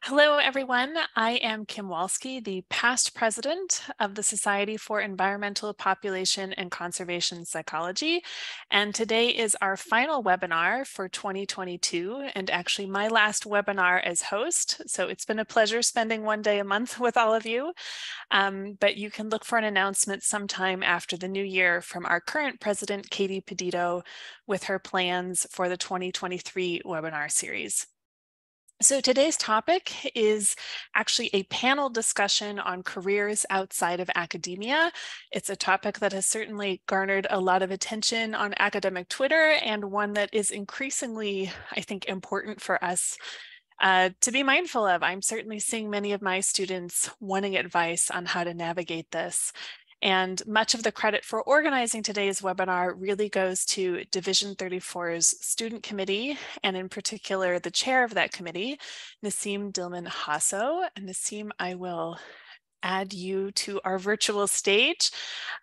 Hello, everyone. I am Kim Wolske, the past president of the Society for Environmental Population and Conservation Psychology. And today is our final webinar for 2022, and actually my last webinar as host. So it's been a pleasure spending one day a month with all of you. But you can look for an announcement sometime after the new year from our current president, Katie Pedito, with her plans for the 2023 webinar series. So today's topic is actually a panel discussion on careers outside of academia. It's a topic that has certainly garnered a lot of attention on academic Twitter, and one that is increasingly, I think, important for us to be mindful of. I'm certainly seeing many of my students wanting advice on how to navigate this. And much of the credit for organizing today's webinar really goes to Division 34's Student Committee, and in particular, the chair of that committee, Naseem Dillman-Hasso. And Naseem, I will add you to our virtual stage.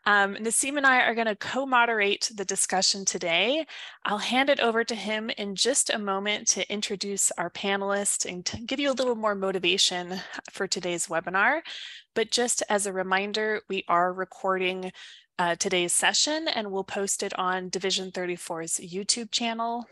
Naseem and I are going to co-moderate the discussion today. I'll hand it over to him in just a moment to introduce our panelists and to give you a little more motivation for today's webinar. But just as a reminder, we are recording today's session, and we'll post it on Division 34's YouTube channel.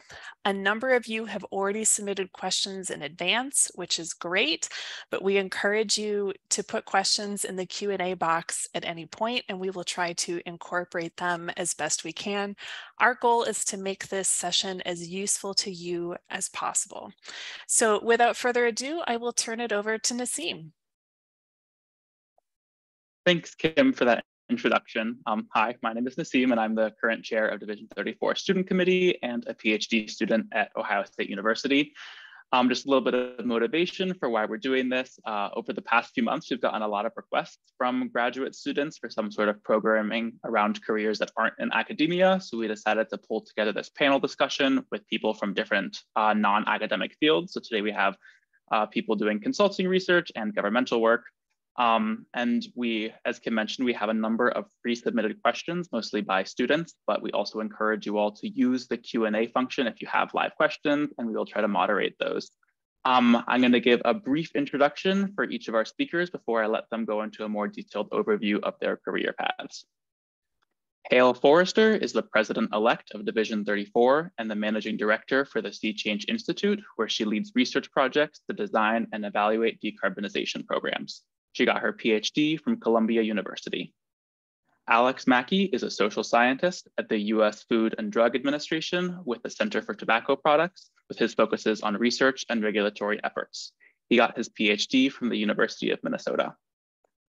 A number of you have already submitted questions in advance, which is great, but we encourage you to put questions in the Q&A box at any point, and we will try to incorporate them as best we can. Our goal is to make this session as useful to you as possible. So without further ado, I will turn it over to Naseem. Thanks, Kim, for that introduction. Hi, my name is Naseem, and I'm the current chair of Division 34 Student Committee and a PhD student at Ohio State University. Just a little bit of motivation for why we're doing this. Over the past few months, we've gotten a lot of requests from graduate students for some sort of programming around careers that aren't in academia. So we decided to pull together this panel discussion with people from different non-academic fields. So today we have people doing consulting research and governmental work. And we, as Kim mentioned, we have a number of pre-submitted questions, mostly by students, but we also encourage you all to use the Q&A function if you have live questions, and we will try to moderate those. I'm going to give a brief introduction for each of our speakers before I let them go into a more detailed overview of their career paths. Hale Forster is the president-elect of Division 34 and the managing director for the Sea Change Institute, where she leads research projects to design and evaluate decarbonization programs. She got her PhD from Columbia University. Alex Maki is a social scientist at the US Food and Drug Administration with the Center for Tobacco Products, with his focuses on research and regulatory efforts. He got his PhD from the University of Minnesota.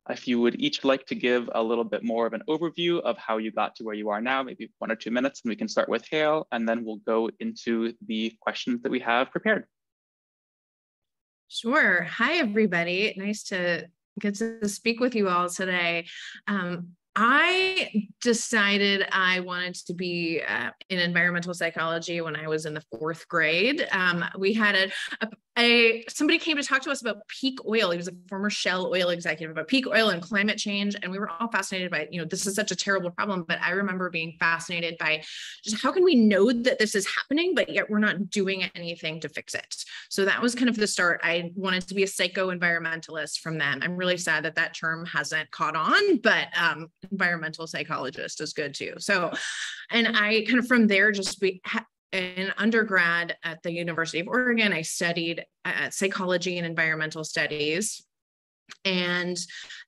If you would each like to give a little bit more of an overview of how you got to where you are now, maybe 1 or 2 minutes, and we can start with Hale, and then we'll go into the questions that we have prepared. Sure. Hi, everybody. Nice to get to speak with you all today. I decided I wanted to be in environmental psychology when I was in the 4th grade. We had somebody came to talk to us about peak oil. He was a former Shell oil executive about peak oil and climate change. And we were all fascinated by, this is such a terrible problem. But I remember being fascinated by just how can we know that this is happening, but yet we're not doing anything to fix it. So that was kind of the start. I wanted to be a psycho-environmentalist from then. I'm really sad that that term hasn't caught on, but environmental psychologist is good too. So, and I kind of from there just in undergrad at the University of Oregon, I studied psychology and environmental studies. And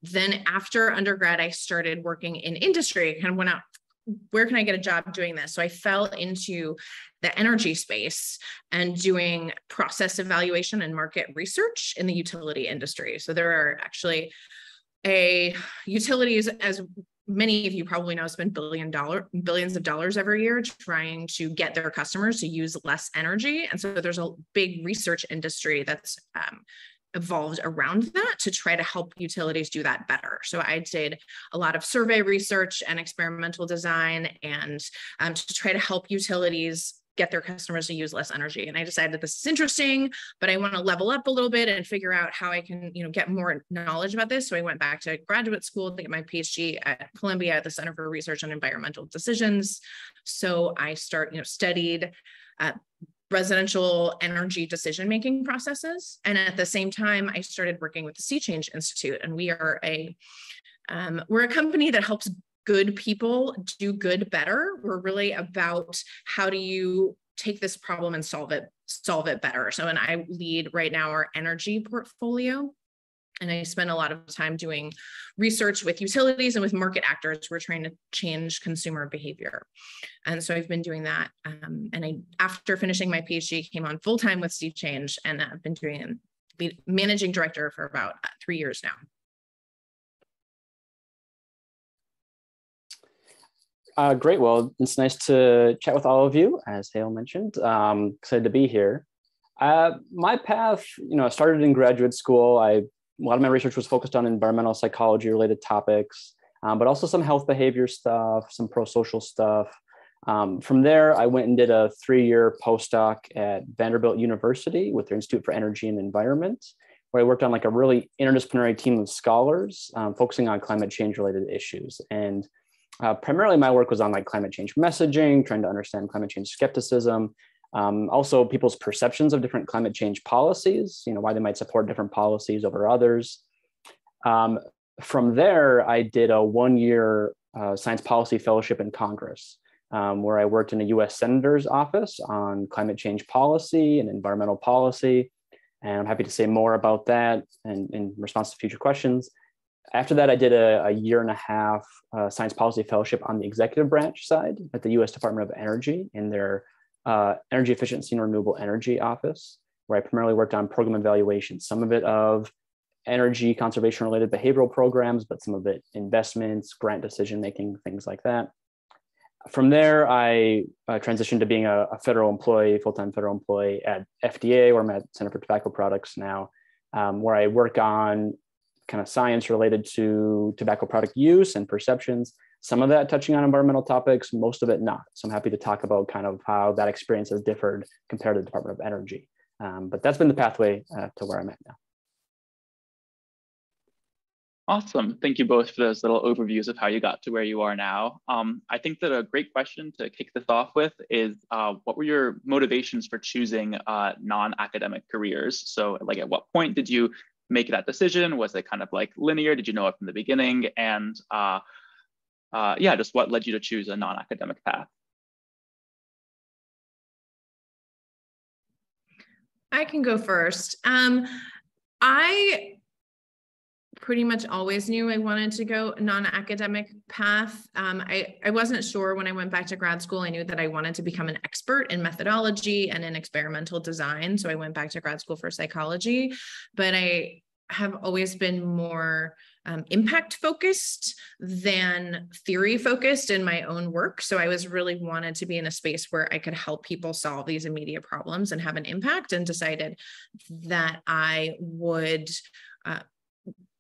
then after undergrad, I started working in industry, kind of went out, where can I get a job doing this? So I fell into the energy space and doing process evaluation and market research in the utility industry. So there are actually utilities, as many of you probably know, spend billions of dollars every year trying to get their customers to use less energy. And so there's a big research industry that's evolved around that to try to help utilities do that better. So I did a lot of survey research and experimental design and to try to help utilities get their customers to use less energy. And I decided that this is interesting, but I want to level up a little bit and figure out how I can, get more knowledge about this. So I went back to graduate school to get my PhD at Columbia at the Center for Research on Environmental Decisions. So I studied residential energy decision-making processes. And at the same time, I started working with the Sea Change Institute, and we're a company that helps good people do good better. We're really about how do you take this problem and solve it better. So, and I lead right now our energy portfolio. And I spend a lot of time doing research with utilities and with market actors. We're trying to change consumer behavior. And so I've been doing that. And after finishing my PhD, came on full-time with Sea Change, and I've been doing managing director for about 3 years now. Great. Well, it's nice to chat with all of you, as Hale mentioned. Excited to be here. My path, started in graduate school. A lot of my research was focused on environmental psychology related topics, but also some health behavior stuff, some pro-social stuff. From there, I went and did a 3-year postdoc at Vanderbilt University with their Institute for Energy and Environment, where I worked on like a really interdisciplinary team of scholars focusing on climate change related issues. And primarily my work was on like climate change messaging, trying to understand climate change skepticism, also people's perceptions of different climate change policies, why they might support different policies over others. From there, I did a 1-year science policy fellowship in Congress, where I worked in a US Senator's office on climate change policy and environmental policy. And I'm happy to say more about that and in response to future questions. After that, I did a 1.5 year science policy fellowship on the executive branch side at the US Department of Energy in their Energy Efficiency and Renewable Energy Office, where I primarily worked on program evaluation, some of it of energy conservation related behavioral programs, but some of it investments, grant decision-making, things like that. From there, I transitioned to being a federal employee, full-time federal employee at FDA, where I'm at Center for Tobacco Products now, where I work on kind of science related to tobacco product use and perceptions, some of that touching on environmental topics, most of it not. So I'm happy to talk about kind of how that experience has differed compared to the Department of Energy. But that's been the pathway to where I'm at now. Awesome. Thank you both for those little overviews of how you got to where you are now. I think that a great question to kick this off with is, what were your motivations for choosing non-academic careers? So like at what point did you make that decision? Was it kind of like linear? Did you know it from the beginning? And yeah, just what led you to choose a non-academic path? I can go first. I pretty much always knew I wanted to go non-academic path. I wasn't sure when I went back to grad school. I knew that I wanted to become an expert in methodology and in experimental design. So I went back to grad school for psychology, but I have always been more impact focused than theory focused in my own work. So I was really wanted to be in a space where I could help people solve these immediate problems and have an impact, and decided that I would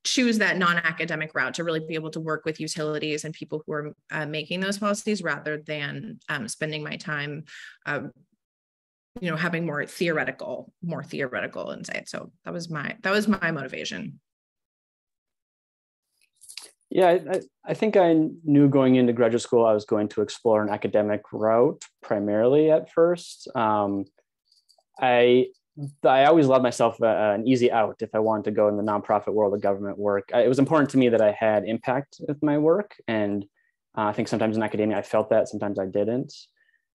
choose that non-academic route to really be able to work with utilities and people who are making those policies, rather than spending my time having more theoretical insight. So that was my motivation. Yeah, I think I knew going into graduate school I was going to explore an academic route primarily at first. I always allowed myself an easy out if I wanted to go in the nonprofit world of government work. It was important to me that I had impact with my work, and I think sometimes in academia I felt that, sometimes I didn't.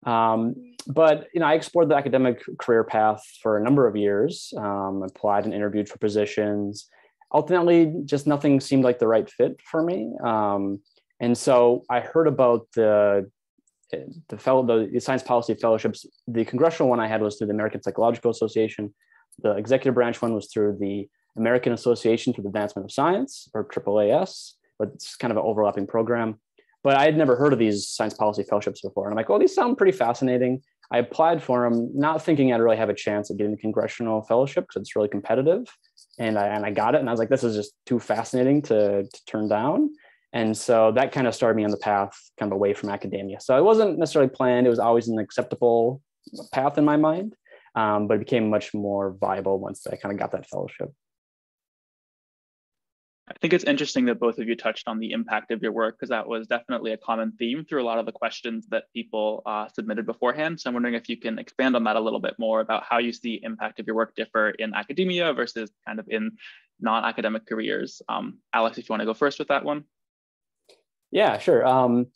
But I explored the academic career path for a number of years, applied and interviewed for positions. Ultimately, just nothing seemed like the right fit for me. And so I heard about the science policy fellowships. The congressional one I had was through the American Psychological Association. The executive branch one was through the American Association for the Advancement of Science, or AAAS, but it's kind of an overlapping program. But I had never heard of these science policy fellowships before. And I'm like, well, these sound pretty fascinating. I applied for them, not thinking I'd really have a chance at getting the congressional fellowship because it's really competitive. And I got it. And I was like, this is just too fascinating to turn down. And so that kind of started me on the path kind of away from academia. So it wasn't necessarily planned. It was always an acceptable path in my mind, but it became much more viable once I kind of got that fellowship. I think it's interesting that both of you touched on the impact of your work, because that was definitely a common theme through a lot of the questions that people submitted beforehand. So I'm wondering if you can expand on that a little bit more about how you see impact of your work differ in academia versus kind of in non-academic careers. Alex, if you want to go first with that one. Yeah, sure.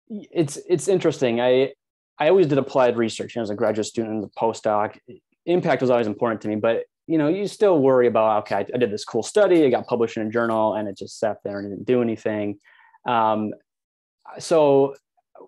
It's interesting. I always did applied research, as a graduate student and a postdoc. Impact was always important to me, but you still worry about, okay, I did this cool study, it got published in a journal, and it just sat there and didn't do anything. So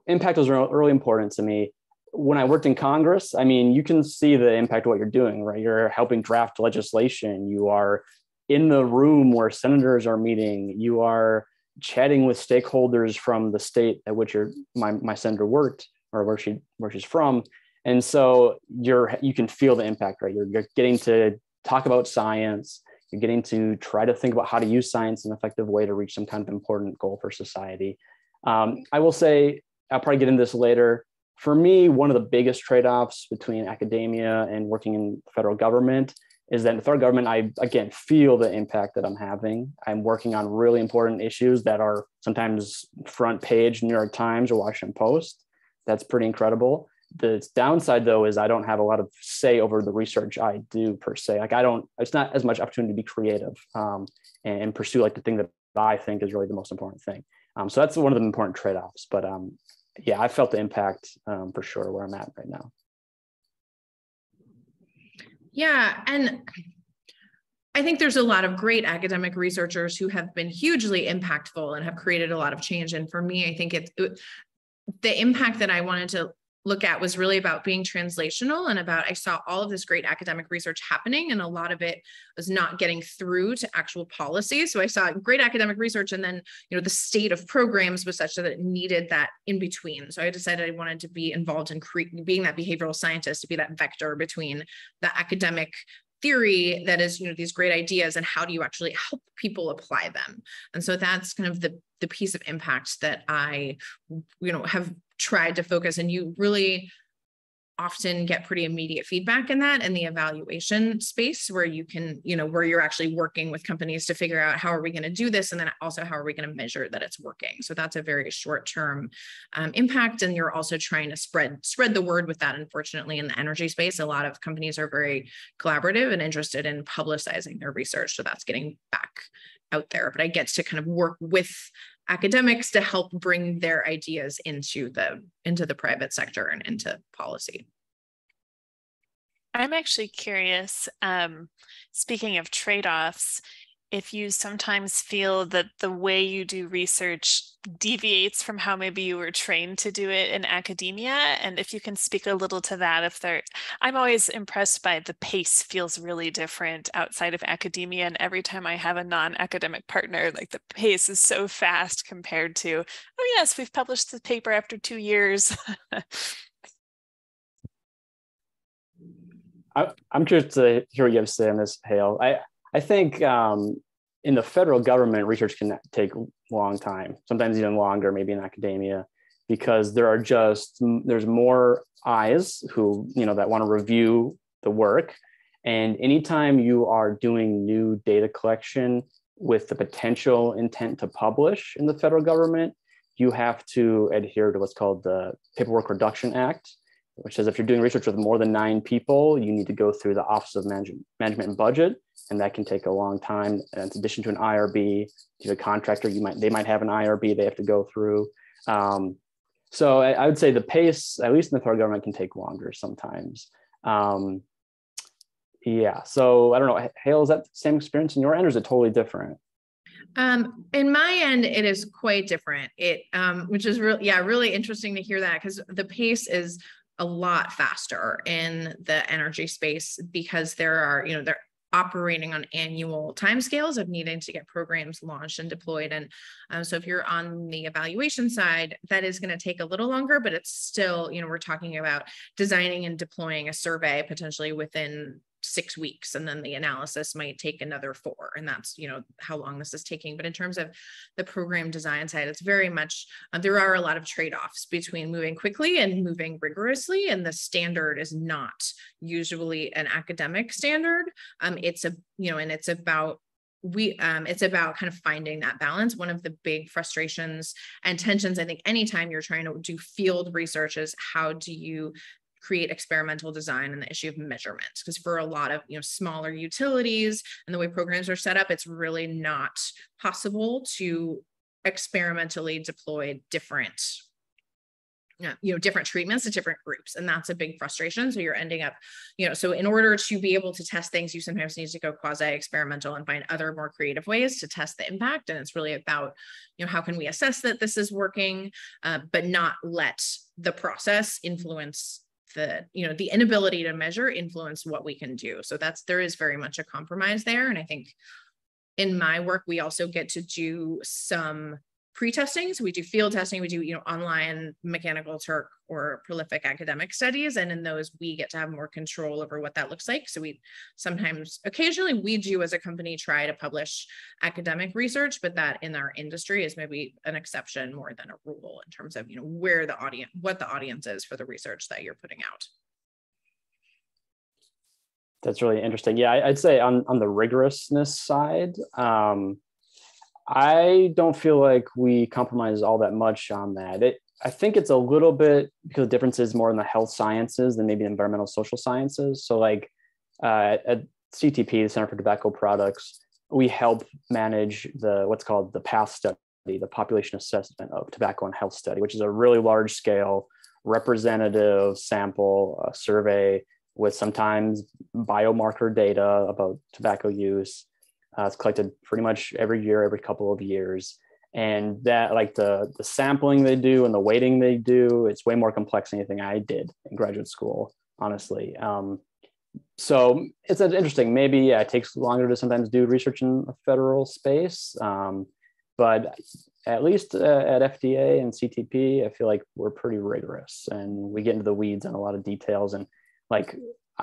impact was really important to me. When I worked in Congress, you can see the impact of what you're doing, right? You're helping draft legislation. You are in the room where senators are meeting. You are chatting with stakeholders from the state at which my senator worked, or where she's from. And so you can feel the impact, right? You're getting to talk about science. You're getting to try to think about how to use science in an effective way to reach some kind of important goal for society. I will say, I'll probably get into this later. For me, one of the biggest trade-offs between academia and working in the federal government is that in the federal government, I, again, feel the impact that I'm having. I'm working on really important issues that are sometimes front page New York Times or Washington Post. That's pretty incredible. The downside, though, is I don't have a lot of say over the research I do per se. It's not as much opportunity to be creative and pursue the thing that I think is really the most important thing. So that's one of the important trade-offs. But yeah, I felt the impact for sure where I'm at right now. Yeah, and I think there's a lot of great academic researchers who have been hugely impactful and have created a lot of change. And for me, I think the impact that I wanted to look at was really about being translational and I saw all of this great academic research happening, and a lot of it was not getting through to actual policy. So I saw great academic research, and then, the state of programs was such that it needed that in between. So I decided I wanted to be involved in being that behavioral scientist, to be that vector between the academic theory that is, these great ideas, and how do you actually help people apply them. And so that's kind of the piece of impact that I, have tried to focus. And you really often get pretty immediate feedback in that, in the evaluation space, where you can, where you're actually working with companies to figure out how are we going to do this, and then also how are we going to measure that it's working. So that's a very short-term impact, and you're also trying to spread the word with that. Unfortunately, in the energy space, a lot of companies are very collaborative and interested in publicizing their research, so that's getting back out there. But I get to kind of work with academics to help bring their ideas into the private sector and into policy. I'm actually curious, speaking of trade-offs, if you sometimes feel that the way you do research deviates from how maybe you were trained to do it in academia, and if you can speak a little to that. I'm always impressed by the pace feels really different outside of academia, and every time I have a non-academic partner, the pace is so fast compared to, oh yes, we've published the paper after 2 years. I'm curious to hear what you have to say on this, Hale. I think in the federal government, research can take a long time, sometimes even longer, maybe in academia, because there's more eyes who, that want to review the work. And anytime you are doing new data collection with the potential intent to publish in the federal government, you have to adhere to what's called the Paperwork Reduction Act, which says if you're doing research with more than 9 people, you need to go through the Office of Management and Budget, and that can take a long time. And in addition to an IRB, to the contractor, they might have an IRB they have to go through. So I would say the pace, at least in the federal government, can take longer sometimes. Yeah, so I don't know, Hale, is that the same experience in your end, or is it totally different? In my end, it is quite different. Which is really interesting to hear that, because the pace is a lot faster in the energy space, because they're operating on annual timescales of needing to get programs launched and deployed. And so if you're on the evaluation side, that is going to take a little longer, but it's still, we're talking about designing and deploying a survey potentially within 6 weeks, and then the analysis might take another 4, and that's how long this is taking. But in terms of the program design side, it's very much there are a lot of trade-offs between moving quickly and moving rigorously, and the standard is not usually an academic standard. It's about it's about kind of finding that balance. One of the big frustrations and tensions, I think, anytime you're trying to do field research is how do you create experimental design and the issue of measurement? Because for a lot of smaller utilities and the way programs are set up, it's really not possible to experimentally deploy different treatments to different groups. And that's a big frustration. So you're ending up, so in order to be able to test things, you sometimes need to go quasi-experimental and find other more creative ways to test the impact. And it's really about, how can we assess that this is working, but not let the process influence the inability to measure influence what we can do. So there is very much a compromise there. And I think in my work, we also get to do some pre-testing. So we do field testing, we do, online mechanical Turk or prolific academic studies. And in those, we get to have more control over what that looks like. So occasionally we do as a company try to publish academic research, but that in our industry is maybe an exception more than a rule in terms of, what the audience is for the research that you're putting out. That's really interesting. Yeah, I'd say on the rigorousness side, I don't feel like we compromise all that much on that. I think it's a little bit because the difference is more in the health sciences than maybe environmental social sciences. So like at CTP, the Center for Tobacco Products, we help manage what's called the PATH study, the Population Assessment of Tobacco and Health Study, which is a really large scale representative sample survey with sometimes biomarker data about tobacco use. It's collected pretty much every year, every couple of years. And that, like the sampling they do and the weighting they do, it's way more complex than anything I did in graduate school, honestly. So it's interesting. Maybe it takes longer to sometimes do research in a federal space. But at least at FDA and CTP, I feel like we're pretty rigorous and we get into the weeds on a lot of details. And like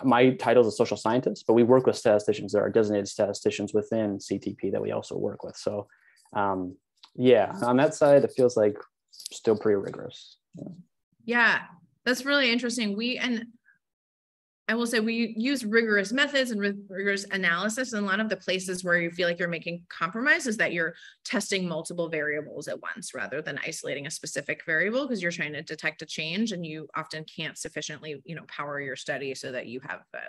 my title is a social scientist, but we work with statisticians. There are designated statisticians within CTP that we also work with. So yeah, on that side, it feels like still pretty rigorous. Yeah, that's really interesting. I will say we use rigorous methods and rigorous analysis. And a lot of the places where you feel like you're making compromises that you're testing multiple variables at once rather than isolating a specific variable because you're trying to detect a change and you often can't sufficiently, power your study so that you have a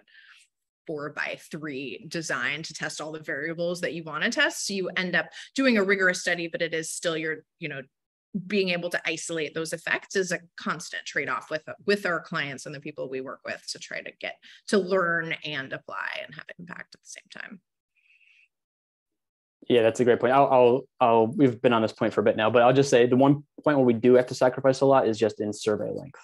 4x3 design to test all the variables that you want to test. So you end up doing a rigorous study, but it is still your, being able to isolate those effects is a constant trade-off with our clients and the people we work with to try to get to learn and apply and have impact at the same time. Yeah, that's a great point. We've been on this point for a bit now, but I'll just say the one point where we do have to sacrifice a lot is just in survey length.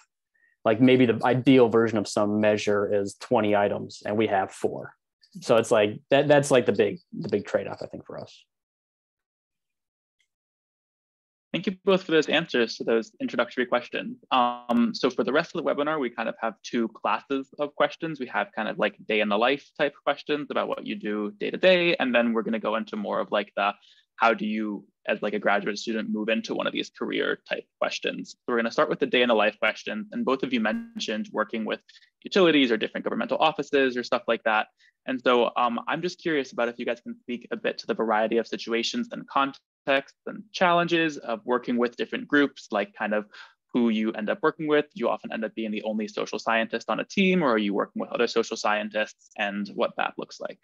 Like maybe the ideal version of some measure is 20 items and we have 4. So it's like that's like the big trade-off, I think, for us. Thank you both for those answers to those introductory questions. So for the rest of the webinar, we kind of have 2 classes of questions. We have kind of like day in the life type questions about what you do day to day. And then we're going to go into more of like how do you, as like a graduate student, move into one of these career type questions. So we're going to start with the day in the life questions. And both of you mentioned working with utilities or different governmental offices or stuff like that. And so I'm just curious about if you guys can speak a bit to the variety of situations and contexts and challenges of working with different groups, like kind of who you end up working with. Do you often end up being the only social scientist on a team, or are you working with other social scientists, and what that looks like?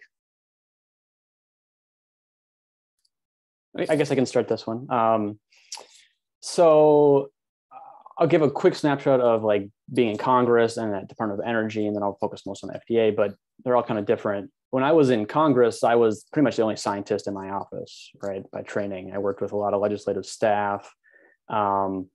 I guess I can start this one. So I'll give a quick snapshot of like being in Congress and at Department of Energy, and then I'll focus most on the FDA, but they're all kind of different. When I was in Congress, I was pretty much the only scientist in my office, right, by training. I worked with a lot of legislative staff. And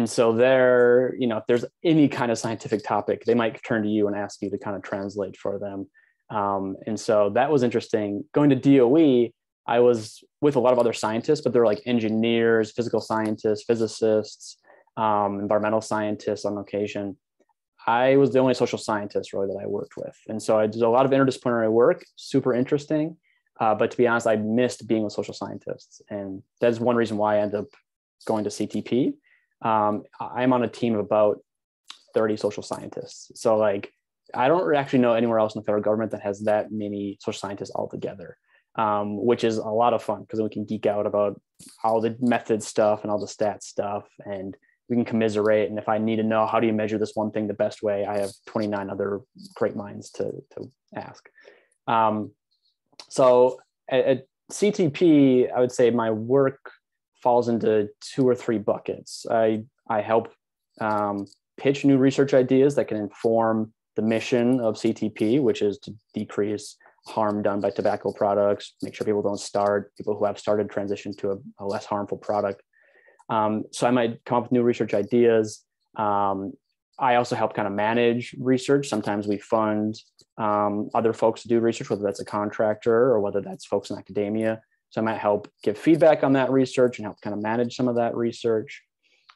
so there, if there's any kind of scientific topic, they might turn to you and ask you to kind of translate for them. And so that was interesting. Going to DOE, I was with a lot of other scientists, but they're like engineers, physical scientists, physicists, environmental scientists on occasion. I was the only social scientist really that I worked with. And so I did a lot of interdisciplinary work, super interesting. But to be honest, I missed being with social scientists. And that's one reason why I ended up going to CTP. I'm on a team of about 30 social scientists. So like, I don't actually know anywhere else in the federal government that has that many social scientists altogether. which is a lot of fun because then we can geek out about all the method stuff and all the stats stuff, and we can commiserate. And if I need to know how do you measure this one thing the best way, I have 29 other great minds to ask. So at CTP, I would say my work falls into 2 or 3 buckets. I help pitch new research ideas that can inform the mission of CTP, which is to decrease harm done by tobacco products, make sure people don't start, people who have started transition to a less harmful product. So I might come up with new research ideas. I also help kind of manage research. Sometimes we fund other folks to do research, whether that's a contractor or whether that's folks in academia. So I might help give feedback on that research and help kind of manage some of that research.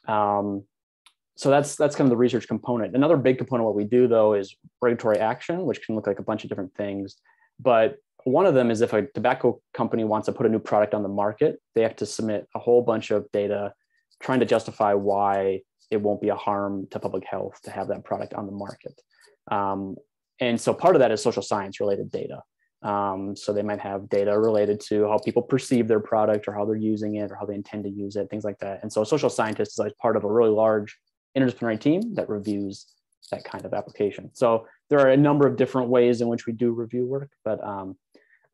So that's kind of the research component. Another big component of what we do, though, is regulatory action, which can look like a bunch of different things. But one of them is if a tobacco company wants to put a new product on the market, they have to submit a whole bunch of data trying to justify why it won't be a harm to public health to have that product on the market. And so part of that is social science related data. So they might have data related to how people perceive their product or how they're using it or how they intend to use it, things like that. And so a social scientist is like part of a really large interdisciplinary team that reviews that kind of application. So there are a number of different ways in which we do review work, but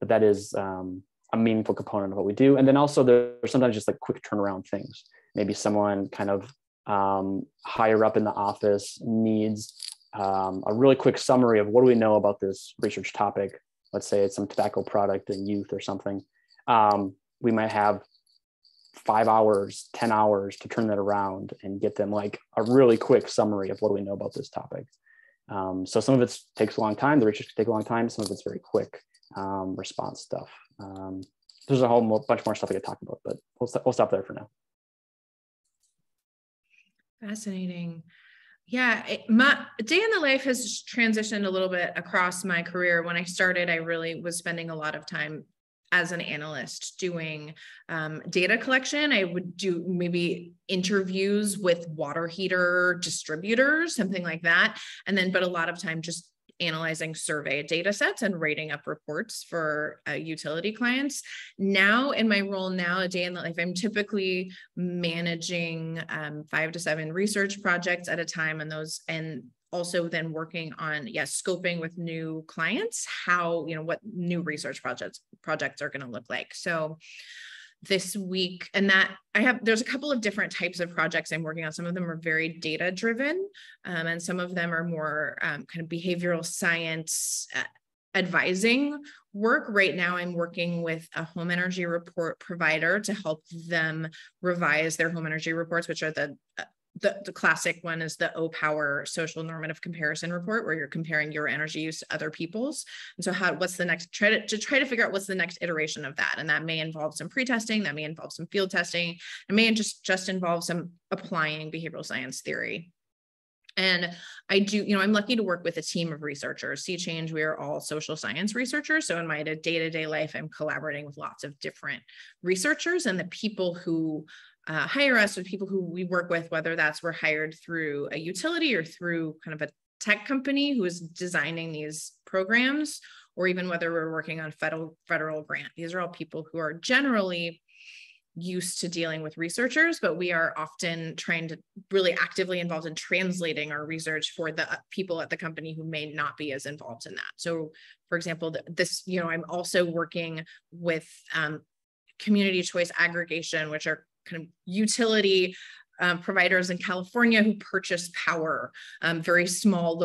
that is a meaningful component of what we do. And then also there's sometimes just like quick turnaround things. Maybe someone kind of higher up in the office needs a really quick summary of what do we know about this research topic. Let's say it's some tobacco product in youth or something. We might have 5 hours, 10 hours to turn that around and get them like a really quick summary of what do we know about this topic. So some of it takes a long time. The research can take a long time. Some of it's very quick response stuff. There's a whole bunch more stuff I could talk about, but we'll stop there for now. Fascinating. Yeah, my day in the life has transitioned a little bit across my career. When I started, I really was spending a lot of time as an analyst doing data collection. I would do maybe interviews with water heater distributors, something like that. And then, but a lot of time just analyzing survey data sets and writing up reports for utility clients. Now in my role now, a day in the life, I'm typically managing 5 to 7 research projects at a time, and also then working on, scoping with new clients, how, what new research projects are going to look like. So this week, and that there's a couple of different types of projects I'm working on. Some of them are very data driven, and some of them are more kind of behavioral science advising work. Right now, I'm working with a home energy report provider to help them revise their home energy reports, which are the classic one is the OPower social normative comparison report, where you're comparing your energy use to other people's. And so what's the next, try to figure out what's the next iteration of that. And that may involve some pre-testing, that may involve some field testing, it may just involve some applying behavioral science theory. And I do, I'm lucky to work with a team of researchers. Sea Change, we are all social science researchers. So in my day-to-day life, I'm collaborating with lots of different researchers, and the people who hire us with people who we work with, whether that's we're hired through a utility or through kind of a tech company who is designing these programs, or even whether we're working on federal grant. These are all people who are generally used to dealing with researchers, but we are often trying to really actively involved in translating our research for the people at the company who may not be as involved in that. So for example, I'm also working with community choice aggregation, which are kind of utility providers in California who purchase power, very small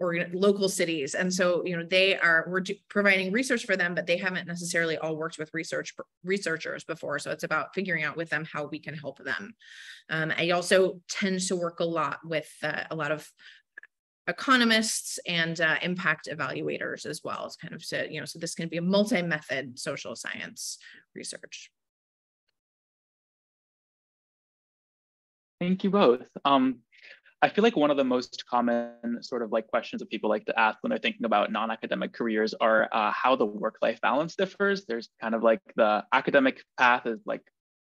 local cities. And so, we're providing research for them, but they haven't necessarily all worked with researchers before. So it's about figuring out with them how we can help them. I also tend to work a lot with a lot of economists and impact evaluators as well. It's kind of so this can be a multi-method social science research. Thank you both. I feel like one of the most common sort of like questions that people like to ask when they're thinking about non-academic careers are how the work-life balance differs. There's kind of like the academic path is like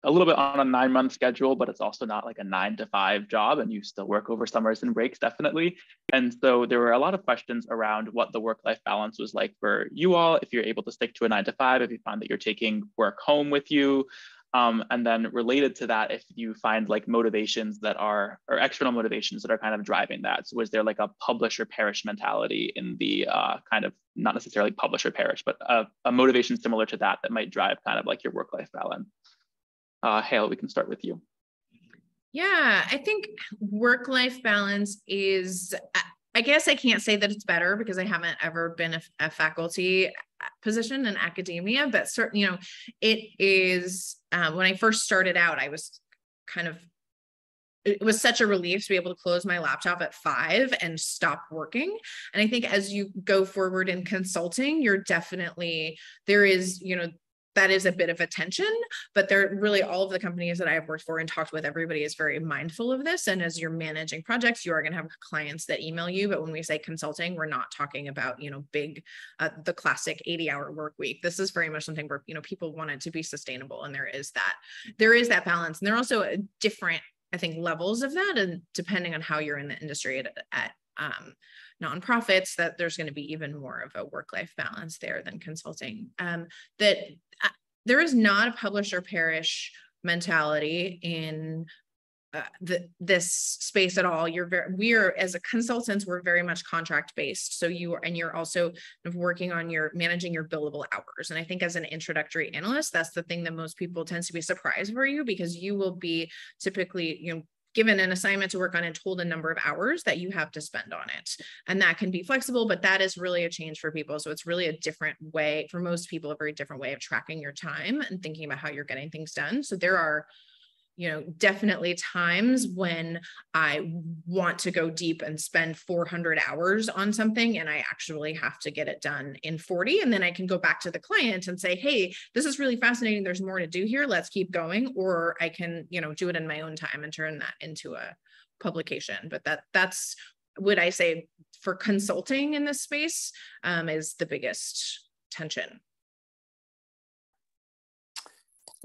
a little bit on a 9-month schedule, but it's also not like a 9-to-5 job, and you still work over summers and breaks, definitely. And so there were a lot of questions around what the work-life balance was like for you all, if you're able to stick to a 9-to-5, if you find that you're taking work home with you. And then related to that, if you find like motivations that are, or external motivations that are kind of driving that. So was there like a publish or perish mentality in the kind of, not necessarily publish or perish, but a motivation similar to that that might drive kind of like your work-life balance? Hale, we can start with you. Yeah, I think work-life balance is, I guess I can't say that it's better because I haven't ever been a faculty position in academia, but certainly, you know, it is, when I first started out, I was kind of, it was such a relief to be able to close my laptop at 5 and stop working. And I think as you go forward in consulting, you're definitely, there is, you know, that is a bit of a tension, but they're really, all of the companies that I have worked for and talked with, everybody is very mindful of this. And as you're managing projects, you are going to have clients that email you. But when we say consulting, we're not talking about, you know, big, the classic 80-hour work week. This is very much something where, you know, people want it to be sustainable. And there is that balance. And there are also different, I think, levels of that. And depending on how you're in the industry at nonprofits, that there's going to be even more of a work-life balance there than consulting. That there is not a publish or perish mentality in this space at all. We're as a consultants, we're very much contract based. So you're also working on managing your billable hours. And I think as an introductory analyst, that's the thing that most people tends to be surprised for you, because you will be typically, you know, given an assignment to work on and told a number of hours that you have to spend on it. And that can be flexible, but that is really a change for people. So it's really a different way, for most people, a very different way of tracking your time and thinking about how you're getting things done. So there are, you know, definitely times when I want to go deep and spend 400 hours on something, and I actually have to get it done in 40. And then I can go back to the client and say, hey, this is really fascinating. There's more to do here. Let's keep going. Or I can, you know, do it in my own time and turn that into a publication. But that's what I say for consulting in this space is the biggest tension.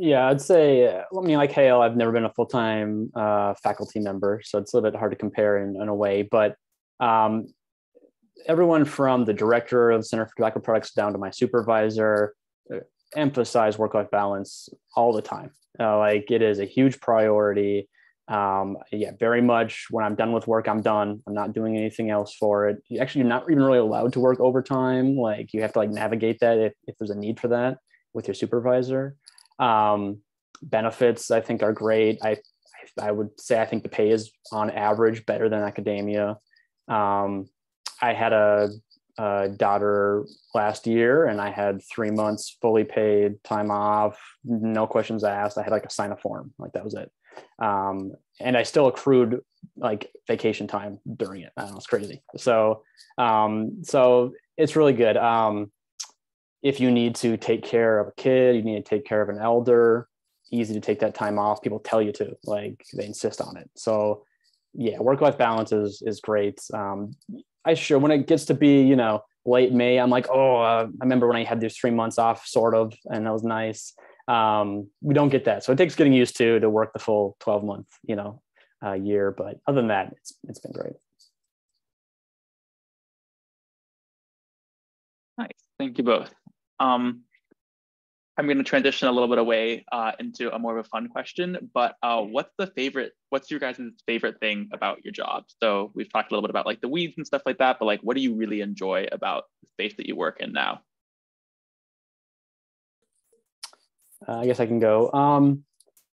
Yeah, I'd say, I mean, like Hale, I've never been a full-time faculty member, so it's a little bit hard to compare in a way, but everyone from the director of the Center for Tobacco Products down to my supervisor emphasize work-life balance all the time. Like, it is a huge priority. Yeah, very much when I'm done with work, I'm done. I'm not doing anything else for it. You're not even really allowed to work overtime. Like, you have to like navigate that if there's a need for that with your supervisor. Benefits, I think, are great. I would say I think the pay is on average better than academia. I had a daughter last year, and I had 3 months fully paid time off, no questions asked. I had like a sign a form, like that was it. And I still accrued like vacation time during it. I don't know, it's crazy. So it's really good. If you need to take care of a kid, you need to take care of an elder, easy to take that time off. People tell you to, like, they insist on it. So yeah, work-life balance is great. When it gets to be, you know, late May, I'm like, I remember when I had these 3 months off, sort of, and that was nice. We don't get that. So it takes getting used to work the full 12-month, you know, year. But other than that, it's been great. Nice, thank you both. I'm going to transition a little bit away into a more of a fun question, but what's your guys' favorite thing about your job? So we've talked a little bit about like the weeds and stuff like that, but like, what do you really enjoy about the space that you work in now? I guess I can go.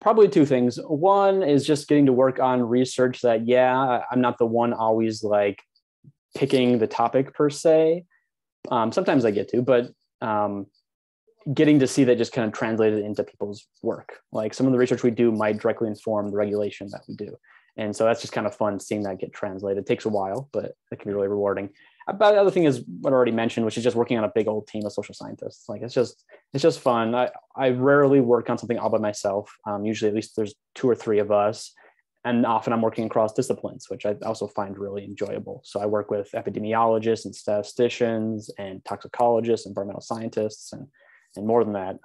Probably two things. One is just getting to work on research that, I'm not the one always like picking the topic per se. Sometimes I get to, but getting to see that just kind of translated into people's work. Like, some of the research we do might directly inform the regulation that we do. And so that's just kind of fun seeing that get translated. It takes a while, but it can be really rewarding. But the other thing is what I already mentioned, which is just working on a big old team of social scientists. Like, it's just fun. I rarely work on something all by myself. Usually at least there's 2 or 3 of us. And often I'm working across disciplines, which I also find really enjoyable. So I work with epidemiologists and statisticians and toxicologists, environmental scientists, and more than that.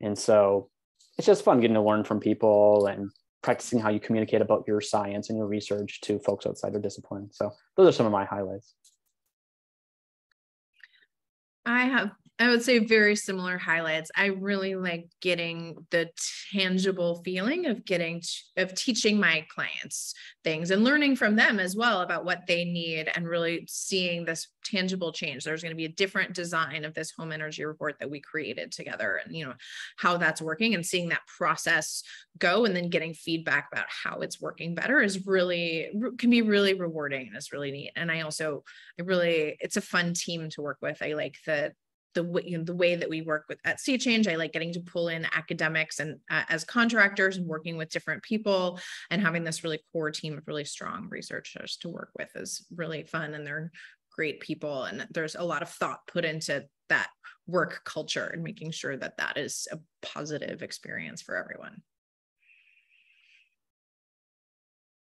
And so it's just fun getting to learn from people and practicing how you communicate about your science and your research to folks outside their discipline. So those are some of my highlights. I would say very similar highlights. I really like getting the tangible feeling of teaching my clients things and learning from them as well about what they need and really seeing this tangible change. There's going to be a different design of this home energy report that we created together, and how that's working, and seeing that process go and then getting feedback about how it's working better can be really rewarding, and it's really neat. And it's a fun team to work with. I like the way that we work at Sea Change. I like getting to pull in academics and as contractors and working with different people, and having this really core team of really strong researchers to work with is really fun, and they're great people. And there's a lot of thought put into that work culture and making sure that that is a positive experience for everyone.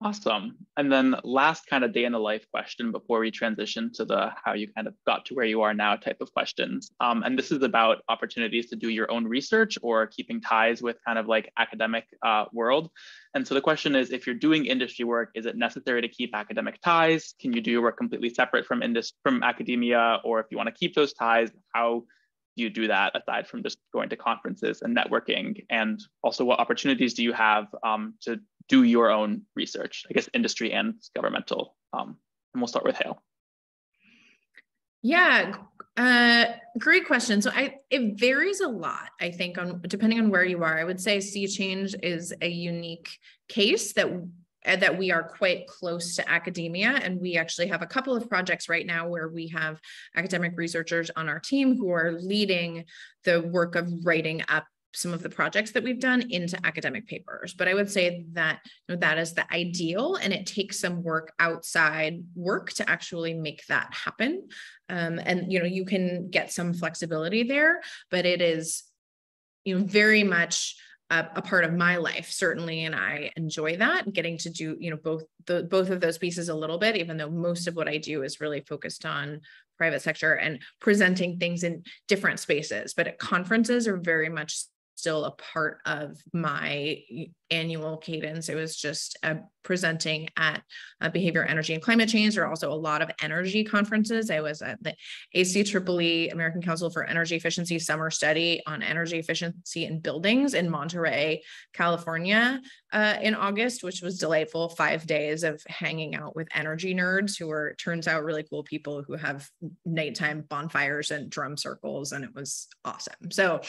Awesome. And then last kind of day in the life question before we transition to the how you kind of got to where you are now type of questions. And this is about opportunities to do your own research or keeping ties with kind of like academic world. And so the question is, if you're doing industry work, is it necessary to keep academic ties? Can you do your work completely separate from academia? Or if you want to keep those ties, how do you do that aside from just going to conferences and networking? And also, what opportunities do you have to do your own research, I guess industry and governmental? And we'll start with Hale. Yeah, great question. So it varies a lot, I think, depending on where you are. I would say Sea Change is a unique case that we are quite close to academia. And we actually have a couple of projects right now where we have academic researchers on our team who are leading the work of writing up some of the projects that we've done into academic papers. But I would say that that is the ideal, and it takes some work outside work to actually make that happen. And you can get some flexibility there, but it is very much a part of my life, certainly, and I enjoy that, getting to do both of those pieces a little bit, even though most of what I do is really focused on private sector and presenting things in different spaces. But at conferences are very much still a part of my annual cadence. It was just presenting at Behavior, Energy, and Climate Change. There are also a lot of energy conferences. I was at the ACEEE, American Council for Energy Efficiency Summer Study on Energy Efficiency in Buildings in Monterey, California in August, which was delightful. 5 days of hanging out with energy nerds who are, turns out, really cool people who have nighttime bonfires and drum circles, and it was awesome. So,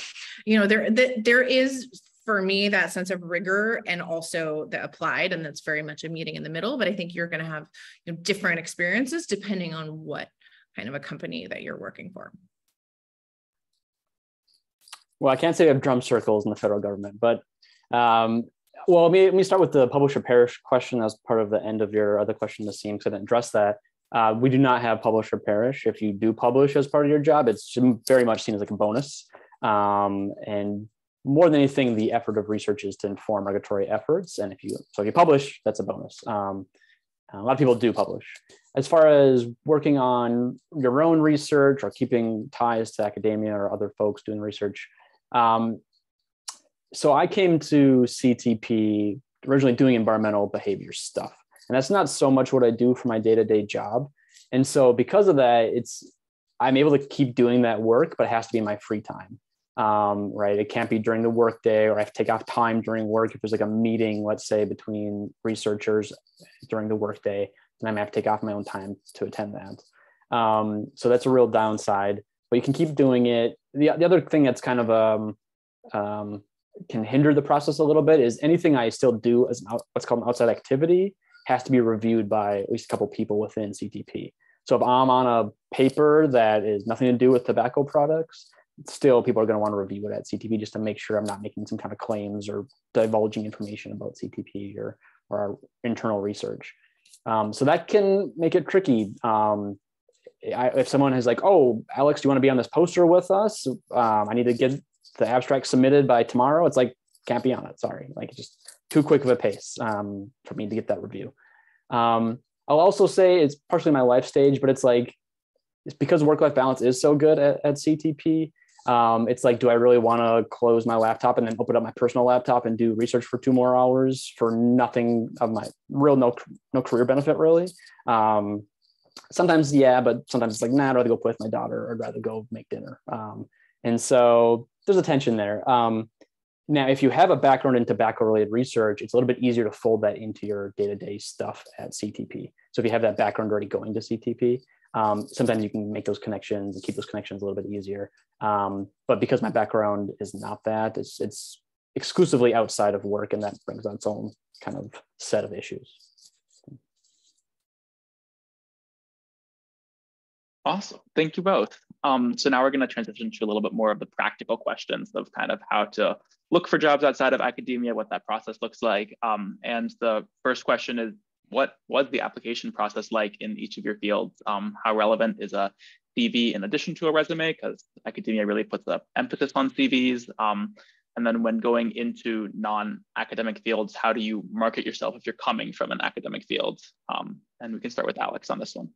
there is, for me, that sense of rigor and also the applied, and that's very much a meeting in the middle. But I think you're going to have different experiences depending on what kind of a company that you're working for. Well, I can't say I have drum circles in the federal government, but well, let me start with the publish or perish question as part of the end of your other question, Naseem, because I didn't address that. We do not have publish or perish. If you do publish as part of your job, it's very much seen as like a bonus. And more than anything, the effort of research is to inform regulatory efforts. And if you publish, that's a bonus. A lot of people do publish. As far as working on your own research or keeping ties to academia or other folks doing research. So I came to CTP originally doing environmental behavior stuff. And that's not so much what I do for my day-to-day job. And so because of that, I'm able to keep doing that work, but it has to be in my free time. Right. It can't be during the workday, or I have to take off time during work. If there's like a meeting, let's say, between researchers during the workday, then I may have to take off my own time to attend that. So that's a real downside, but you can keep doing it. The other thing that's kind of can hinder the process a little bit is anything I still do as what's called an outside activity has to be reviewed by at least a couple people within CTP. So if I'm on a paper that is nothing to do with tobacco products, still people are going to want to review it at CTP just to make sure I'm not making some kind of claims or divulging information about CTP or our internal research. So that can make it tricky. If someone is like, oh, Alex, do you want to be on this poster with us? I need to get the abstract submitted by tomorrow. It's like, can't be on it. Sorry. Like, it's just too quick of a pace for me to get that review. I'll also say it's partially my life stage, but it's because work-life balance is so good at CTP. It's like, do I really want to close my laptop and then open up my personal laptop and do research for 2 more hours for nothing of my no career benefit really? Sometimes, yeah, but sometimes it's like, nah, I'd rather go play with my daughter, or I'd rather go make dinner. And so there's a tension there. Now, if you have a background in tobacco-related research, it's a little bit easier to fold that into your day-to-day stuff at CTP. So if you have that background already going to CTP, sometimes you can make those connections and keep those connections a little bit easier. But because my background is not that, it's exclusively outside of work, and that brings on its own kind of set of issues. Awesome. Thank you both. So now we're going to transition to a little bit more of the practical questions of kind of how to look for jobs outside of academia, what that process looks like. And the first question is, what was the application process like in each of your fields? How relevant is a CV in addition to a resume? Because academia really puts the emphasis on CVs. And then when going into non-academic fields, how do you market yourself if you're coming from an academic field? And we can start with Alex on this one.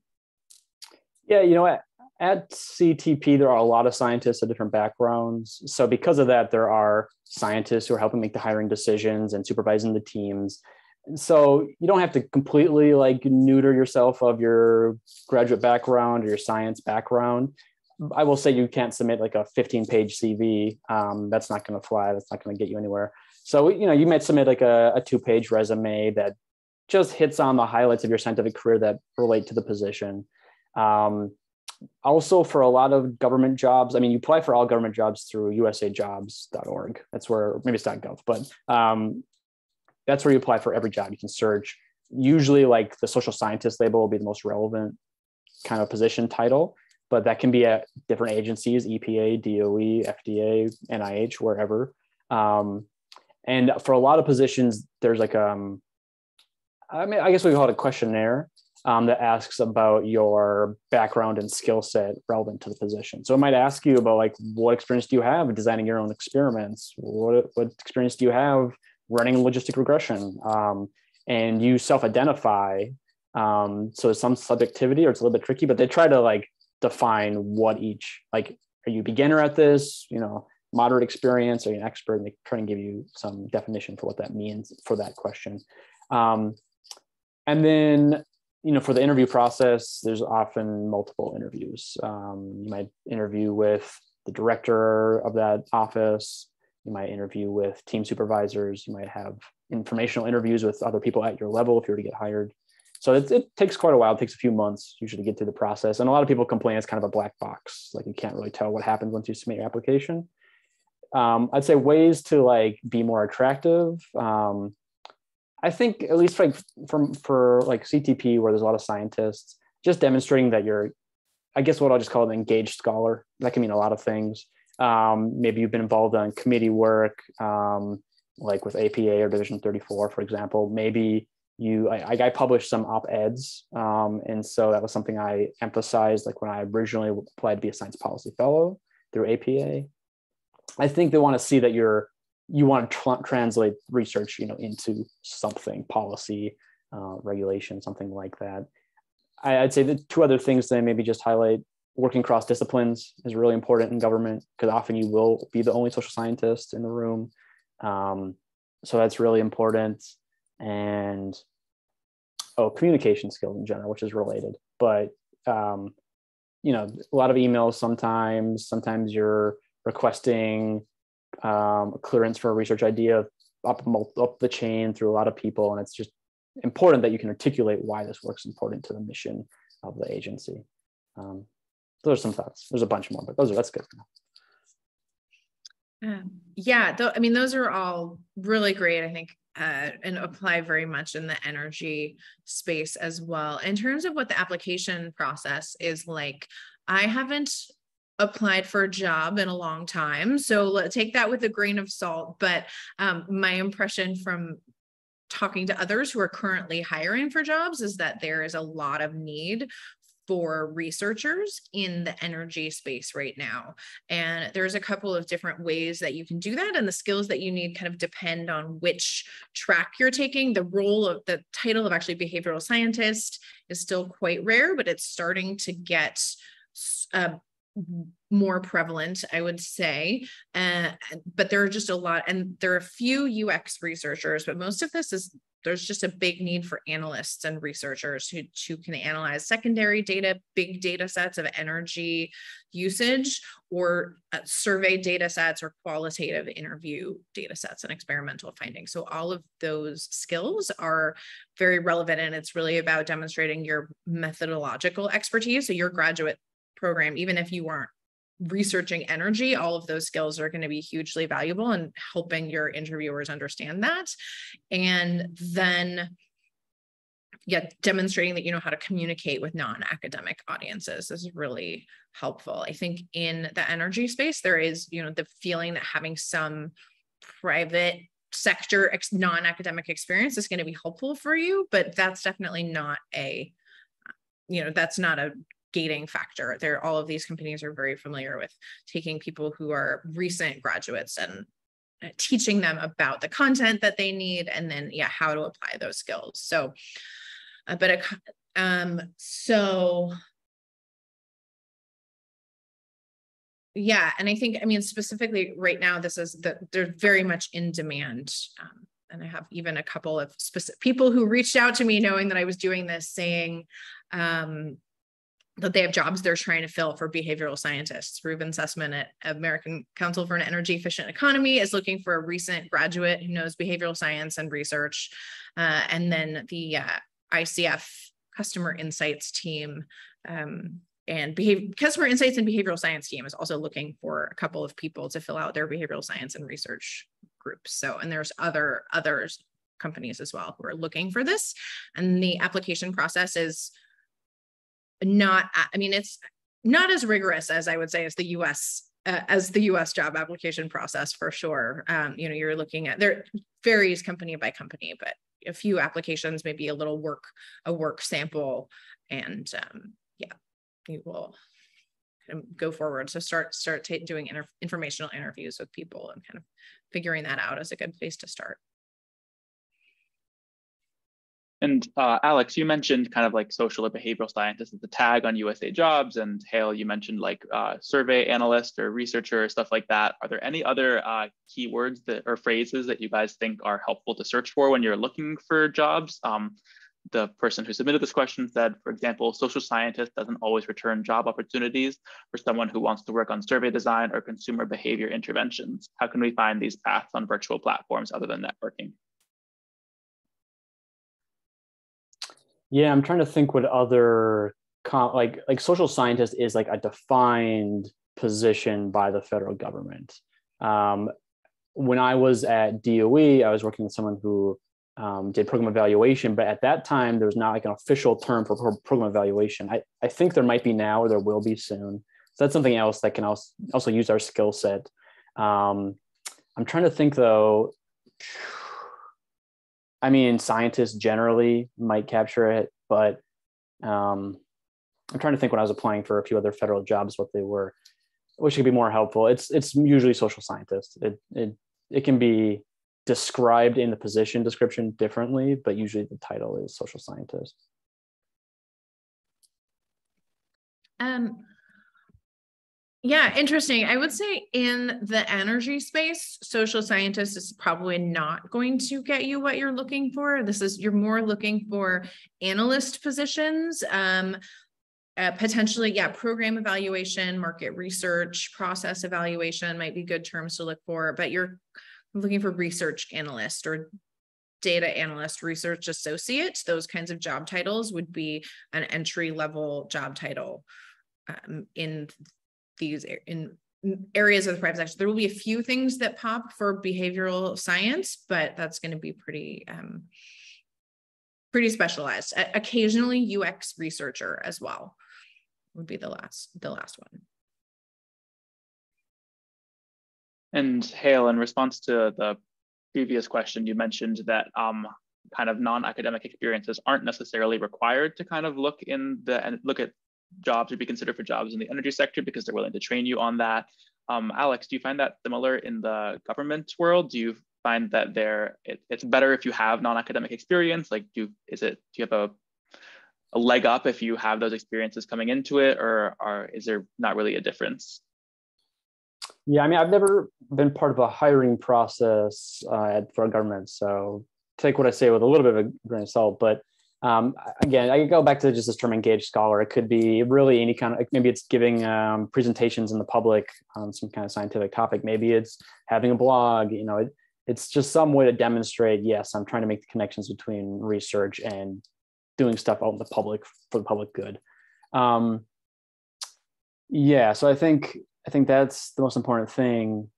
Yeah, at CTP, there are a lot of scientists of different backgrounds. So because of that, there are scientists who are helping make the hiring decisions and supervising the teams. So you don't have to completely like neuter yourself of your graduate background or your science background. I will say you can't submit like a 15-page CV. That's not going to fly. That's not going to get you anywhere. So, you might submit like a 2-page resume that just hits on the highlights of your scientific career that relate to the position. Also, for a lot of government jobs, I mean, you apply for all government jobs through usajobs.org. That's where, maybe it's .gov, but that's where you apply for every job. You can search. Usually, like the social scientist label will be the most relevant kind of position title, but that can be at different agencies: EPA, DOE, FDA, NIH, wherever. And for a lot of positions, there's like I guess we call it a questionnaire that asks about your background and skill set relevant to the position. So it might ask you about like, what experience do you have designing your own experiments? What experience do you have running logistic regression? And you self-identify. So it's some subjectivity, or it's a little bit tricky, but they try to like define what each, like, are you a beginner at this, moderate experience, are you an expert? And they try and give you some definition for what that means for that question. And then, for the interview process, there's often multiple interviews. You might interview with the director of that office. You might interview with team supervisors. You might have informational interviews with other people at your level if you were to get hired. So it takes quite a while. It takes a few months usually to get through the process. And a lot of people complain it's kind of a black box. Like you can't really tell what happens once you submit your application. I'd say ways to like be more attractive. I think at least like for like CTP, where there's a lot of scientists, just demonstrating that you're, I guess what I'll just call an engaged scholar. That can mean a lot of things. Maybe you've been involved on committee work, like with APA or Division 34, for example. Maybe I published some op-eds. And so that was something I emphasized, like when I originally applied to be a science policy fellow through APA. I think they want to see that you want to translate research, into something, policy, regulation, something like that. I'd say the 2 other things that I maybe just highlight: working cross disciplines is really important in government, because often you will be the only social scientist in the room. So that's really important. And communication skills in general, which is related, but a lot of emails sometimes you're requesting clearance for a research idea up the chain through a lot of people, and it's just important that you can articulate why this work's important to the mission of the agency. Those are some thoughts. There's a bunch more, but that's good for now. Yeah, those are all really great, I think, and apply very much in the energy space as well. In terms of what the application process is like, I haven't applied for a job in a long time, so take that with a grain of salt. But my impression from talking to others who are currently hiring for jobs is that there is a lot of need for researchers in the energy space right now. And there's a couple of different ways that you can do that. And the skills that you need kind of depend on which track you're taking. The title of actually behavioral scientist is still quite rare, but it's starting to get more prevalent, I would say. But there are just a lot, and there are a few UX researchers, but most of this is, there's just a big need for analysts and researchers who can analyze secondary data, big data sets of energy usage, or survey data sets, or qualitative interview data sets and experimental findings. So all of those skills are very relevant, and it's really about demonstrating your methodological expertise. So your graduate program, even if you aren't researching energy, all of those skills are going to be hugely valuable in helping your interviewers understand that. And then, yeah, demonstrating that you know how to communicate with non-academic audiences is really helpful. I think in the energy space, there is, you know, the feeling that having some private sector non-academic experience is going to be helpful for you, but that's definitely not a, you know, that's not a gating factor. All of these companies are very familiar with taking people who are recent graduates and teaching them about the content that they need, and then, yeah, how to apply those skills. So, yeah, and I think, I mean, specifically right now, they're very much in demand. And I have even a couple of specific people who reached out to me knowing that I was doing this, saying, that they have jobs they're trying to fill for behavioral scientists. Ruben Sussman at American Council for an Energy Efficient Economy is looking for a recent graduate who knows behavioral science and research. And then the ICF Customer Insights team and Customer Insights and Behavioral Science team is also looking for a couple of people to fill out their behavioral science and research groups. So, and there's others companies as well who are looking for this. And the application process is not, I mean, it's not as rigorous as I would say as the US job application process, for sure. You know, you're looking at, there varies company by company, but a few applications, maybe a work sample, and yeah, you will kind of go forward. So start doing informational interviews with people and kind of figuring that out is a good place to start. And Alex, you mentioned kind of like social or behavioral scientists as the tag on USA Jobs, and Hale, you mentioned like survey analyst or researcher, stuff like that. Are there any other keywords or phrases that you guys think are helpful to search for when you're looking for jobs? The person who submitted this question said, for example, social scientist doesn't always return job opportunities for someone who wants to work on survey design or consumer behavior interventions. How can we find these paths on virtual platforms other than networking? Yeah, I'm trying to think what other like social scientist is like a defined position by the federal government. When I was at DOE, I was working with someone who did program evaluation, but at that time there was not like an official term for program evaluation. I think there might be now, or there will be soon. So that's something else that can also use our skill set. I'm trying to think though. I mean, scientists generally might capture it, but I'm trying to think when I was applying for a few other federal jobs, what they were. I wish it could be more helpful. It's usually social scientist. It can be described in the position description differently, but usually the title is social scientist. Yeah, interesting. I would say in the energy space, social scientist is probably not going to get you what you're looking for. You're more looking for analyst positions, potentially, yeah, program evaluation, market research, process evaluation might be good terms to look for, but you're looking for research analyst or data analyst, research associate. Those kinds of job titles would be an entry-level job title in areas of the private sector. There will be a few things that pop for behavioral science, but that's going to be pretty specialized. Occasionally UX researcher as well would be the last one. And Hale, in response to the previous question, you mentioned that kind of non-academic experiences aren't necessarily required to kind of look at jobs or be considered for jobs in the energy sector because they're willing to train you on that. Alex, do you find that similar in the government world? Do you find that it's better if you have non-academic experience? Like, do you have a leg up if you have those experiences coming into it, or is there not really a difference? Yeah, I mean, I've never been part of a hiring process for a government, so take what I say with a little bit of a grain of salt. But again, I go back to just this term engaged scholar. It could be really any kind of, maybe it's giving presentations in the public on some kind of scientific topic. Maybe it's having a blog, you know, it's just some way to demonstrate, yes, I'm trying to make the connections between research and doing stuff out in the public for the public good. Yeah, so I think that's the most important thing.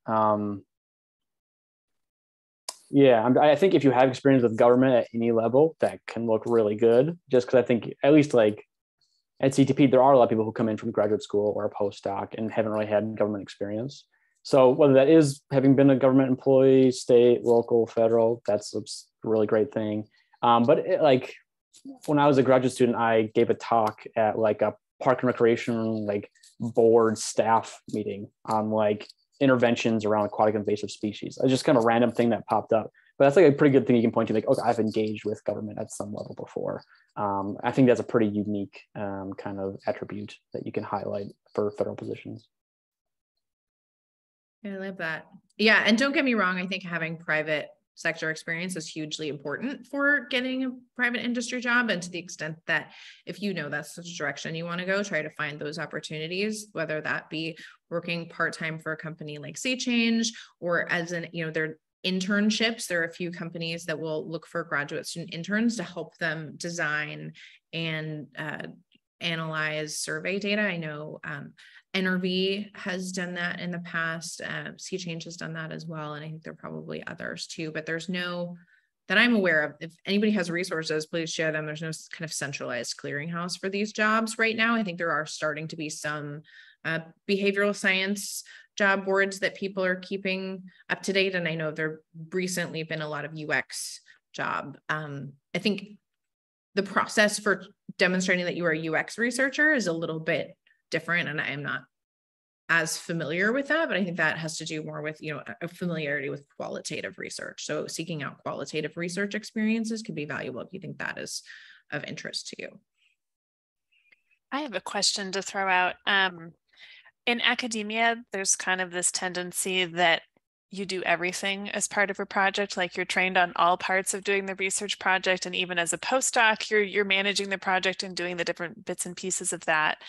Yeah, I think if you have experience with government at any level, that can look really good. Just because I think, at least like at CTP, there are a lot of people who come in from graduate school or a postdoc and haven't really had government experience. So whether that is having been a government employee, state, local, federal, that's a really great thing. But like when I was a graduate student, I gave a talk at like a park and recreation like board staff meeting on like interventions around aquatic invasive species. It's just kind of a random thing that popped up, but that's like a pretty good thing you can point to, like, okay, I've engaged with government at some level before. I think that's a pretty unique kind of attribute that you can highlight for federal positions. I love that. Yeah, and don't get me wrong, I think having private sector experience is hugely important for getting a private industry job. And to the extent that if you know that's the direction you want to go, try to find those opportunities, whether that be working part-time for a company like Sea Change, or as an, you know, their internships. There are a few companies that will look for graduate student interns to help them design and analyze survey data. I know NRV has done that in the past. Sea Change has done that as well. And I think there are probably others too, but there's no, that I'm aware of. If anybody has resources, please share them. There's no kind of centralized clearinghouse for these jobs right now. I think there are starting to be some behavioral science job boards that people are keeping up to date. And I know there recently been a lot of UX job. I think the process for demonstrating that you are a UX researcher is a little bit different, and I am not as familiar with that, but I think that has to do more with, you know, a familiarity with qualitative research. So seeking out qualitative research experiences could be valuable if you think that is of interest to you. I have a question to throw out. In academia, there's kind of this tendency that you do everything as part of a project, like you're trained on all parts of doing the research project, and even as a postdoc, you're managing the project and doing the different bits and pieces of that.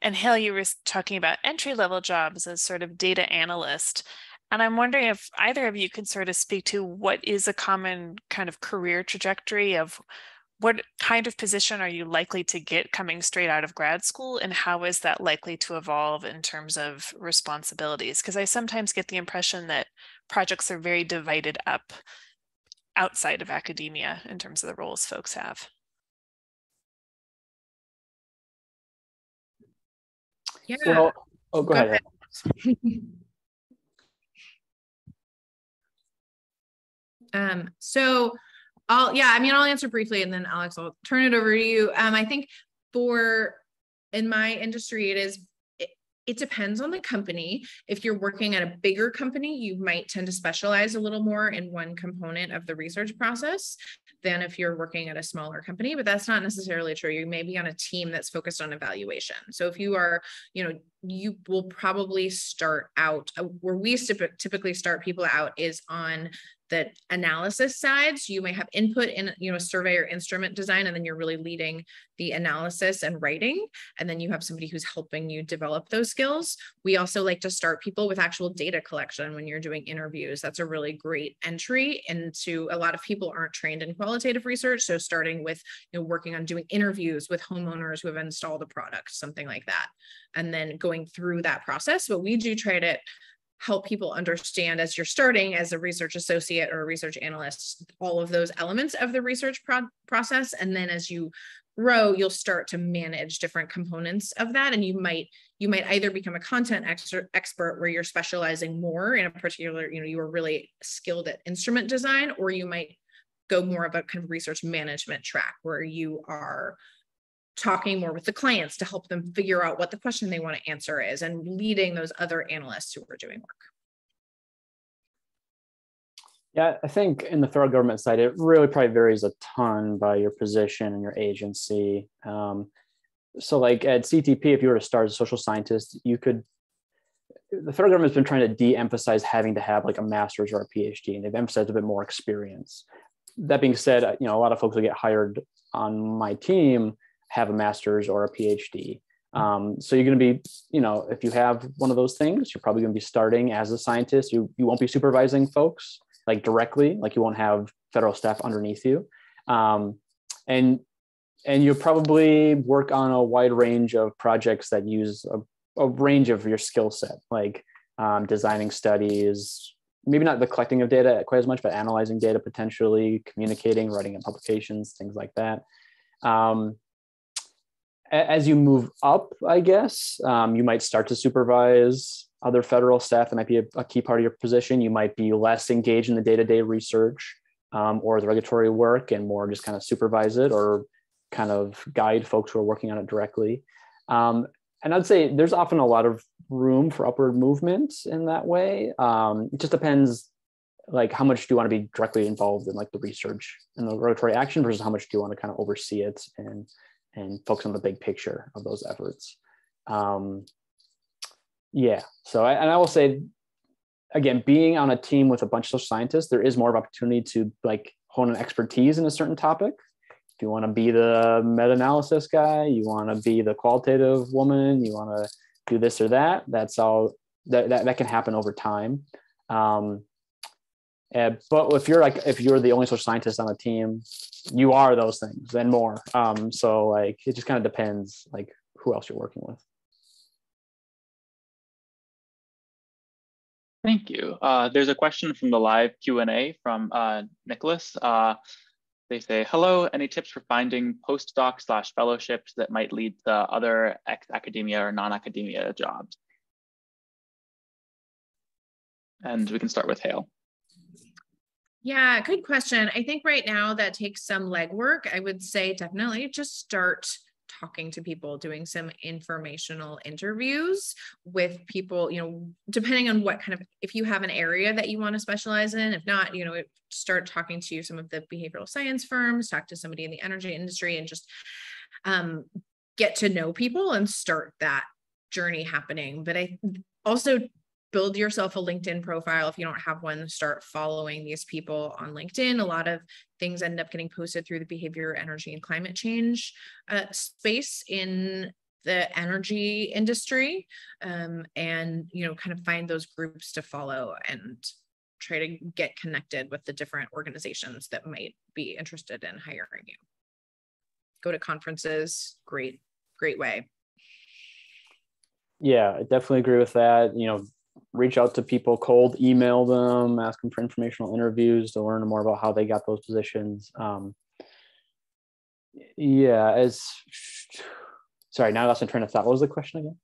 And Hale, you were talking about entry-level jobs as sort of data analyst. And I'm wondering if either of you could sort of speak to what is a common kind of career trajectory of what kind of position are you likely to get coming straight out of grad school, and how is that likely to evolve in terms of responsibilities? Because I sometimes get the impression that projects are very divided up outside of academia in terms of the roles folks have. Yeah. Well, oh, go ahead. So I'll answer briefly, and then Alex, I'll turn it over to you. I think in my industry, it depends on the company. If you're working at a bigger company, you might tend to specialize a little more in one component of the research process than if you're working at a smaller company, but that's not necessarily true. You may be on a team that's focused on evaluation. So if you are, you will probably start out where we typically start people out is on the analysis side. So you may have input in, survey or instrument design, and then you're really leading the analysis and writing. And then you have somebody who's helping you develop those skills. We also like to start people with actual data collection when you're doing interviews. That's a really great entry into, a lot of people aren't trained in qualitative research. So starting with, working on doing interviews with homeowners who have installed a product, something like that. And then going through that process. But we do try to help people understand, as you're starting as a research associate or a research analyst, all of those elements of the research process. And then as you grow, you'll start to manage different components of that. And you might either become a content expert where you're specializing more in a particular, you are really skilled at instrument design, or you might go more of a kind of research management track where you are talking more with the clients to help them figure out what the question they want to answer is, and leading those other analysts who are doing work. Yeah, I think in the federal government side, it really probably varies a ton by your position and your agency. So like at CTP, if you were to start as a social scientist, the federal government's been trying to de-emphasize having to have like a master's or a PhD, and they've emphasized a bit more experience. That being said, a lot of folks who get hired on my team have a master's or a PhD. So you're going to be, if you have one of those things, you're probably going to be starting as a scientist. You won't be supervising folks like directly, like you won't have federal staff underneath you. And you'll probably work on a wide range of projects that use a range of your skill set, like designing studies, maybe not the collecting of data quite as much, but analyzing data potentially, communicating, writing in publications, things like that. As you move up, I guess, you might start to supervise other federal staff. That might be a key part of your position. You might be less engaged in the day-to-day research or the regulatory work and more just kind of supervise it or kind of guide folks who are working on it directly. And I'd say there's often a lot of room for upward movement in that way. It just depends, like how much do you want to be directly involved in like the research and the regulatory action versus how much do you want to kind of oversee it and focus on the big picture of those efforts. Yeah, so I will say, again, being on a team with a bunch of social scientists, there is more of opportunity to like hone an expertise in a certain topic. If you want to be the meta-analysis guy, you want to be the qualitative woman, you want to do this or that, that's all that can happen over time. But if you're the only social scientist on the team, you are those things and more. So like it just kind of depends like who else you're working with. Thank you. There's a question from the live Q&A from Nicholas. They say, hello, any tips for finding postdoc/fellowships that might lead to other academia or non-academia jobs? And we can start with Hale. Yeah, good question. I think right now that takes some legwork. I would say definitely just start talking to people, doing some informational interviews with people, depending on what kind of, if you have an area that you want to specialize in, if not, start talking to some of the behavioral science firms, talk to somebody in the energy industry and just get to know people and start that journey happening. But I also build yourself a LinkedIn profile. If you don't have one, start following these people on LinkedIn. A lot of things end up getting posted through the behavior, energy, and climate change space in the energy industry. And, kind of find those groups to follow and try to get connected with the different organizations that might be interested in hiring you. Go to conferences, great way. Yeah, I definitely agree with that. Reach out to people, cold email them, ask them for informational interviews to learn more about how they got those positions. Sorry, now I lost my train of thought. What was the question again?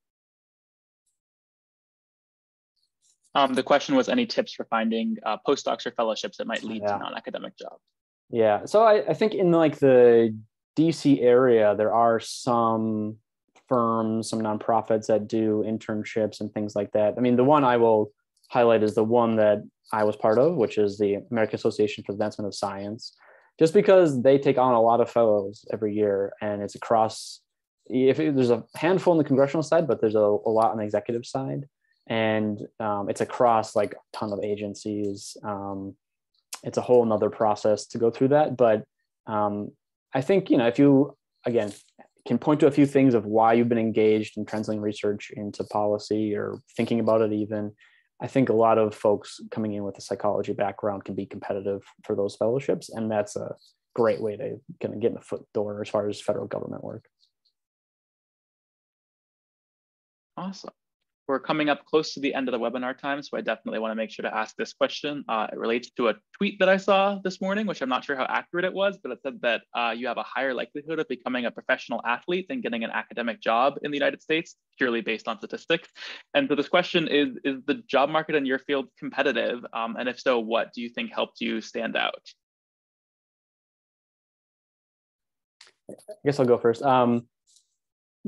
The question was any tips for finding postdocs or fellowships that might lead to non-academic jobs? Yeah, so I think in like the DC area, there are some firms, some nonprofits that do internships and things like that. I mean, the one I will highlight is the one that I was part of, which is the American Association for the Advancement of Science, just because they take on a lot of fellows every year, and it's across, there's a handful on the congressional side, but there's a lot on the executive side, and it's across like a ton of agencies. It's a whole nother process to go through that, but I think, if you, again, can point to a few things of why you've been engaged in translating research into policy or thinking about it even, I think a lot of folks coming in with a psychology background can be competitive for those fellowships. And that's a great way to kind of get in the foot door as far as federal government work. Awesome. We're coming up close to the end of the webinar time, so I definitely want to make sure to ask this question. It relates to a tweet that I saw this morning, which I'm not sure how accurate it was, but it said that you have a higher likelihood of becoming a professional athlete than getting an academic job in the United States, purely based on statistics. And so this question is the job market in your field competitive? And if so, what do you think helped you stand out? I guess I'll go first.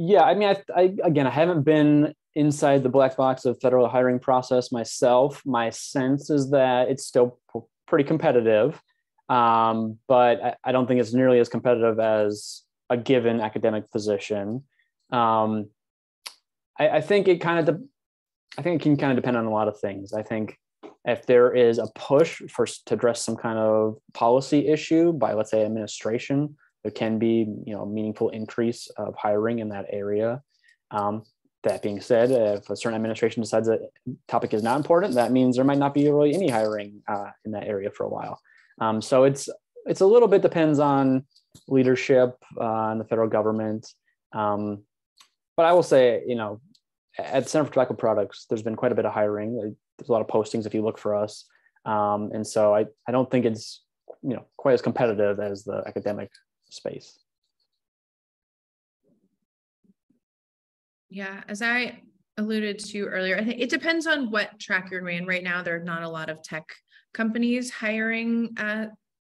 Yeah, I mean, I haven't been inside the black box of federal hiring process myself. My sense is that it's still pretty competitive, but I don't think it's nearly as competitive as a given academic position. I think it kind of, I think it can kind of depend on a lot of things. I think if there is a push to address some kind of policy issue by, let's say, administration, there can be, a meaningful increase of hiring in that area. That being said, if a certain administration decides that topic is not important, that means there might not be really any hiring in that area for a while. So it's a little bit depends on leadership in the federal government. But I will say, at the Center for Tobacco Products, there's been quite a bit of hiring. There's a lot of postings if you look for us. And so I don't think it's, quite as competitive as the academic space. Yeah, as I alluded to earlier, I think it depends on what track you're in. Right now, there are not a lot of tech companies hiring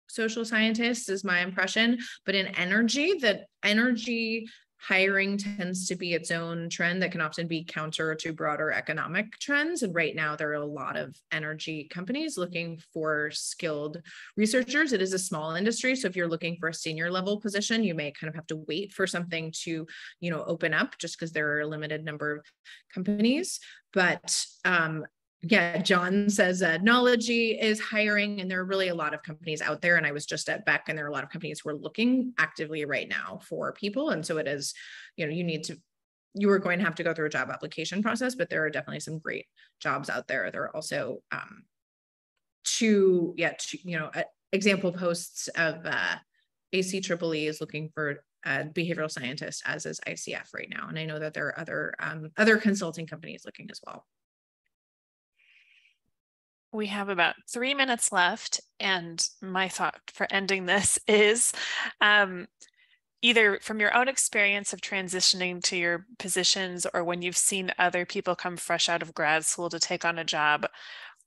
social scientists, is my impression. But in energy, that energy hiring tends to be its own trend that can often be counter to broader economic trends. And right now, there are a lot of energy companies looking for skilled researchers. It is a small industry. So if you're looking for a senior level position, you may kind of have to wait for something to, open up just because there are a limited number of companies. But yeah, John says Knology is hiring, and there are really a lot of companies out there. And I was just at Beck, and there are a lot of companies who are looking actively right now for people. And so it is, you are going to have to go through a job application process, but there are definitely some great jobs out there. There are also example posts of ACEEE is looking for behavioral scientists, as is ICF right now. And I know that there are other consulting companies looking as well. We have about 3 minutes left, and my thought for ending this is either from your own experience of transitioning to your positions or when you've seen other people come fresh out of grad school to take on a job,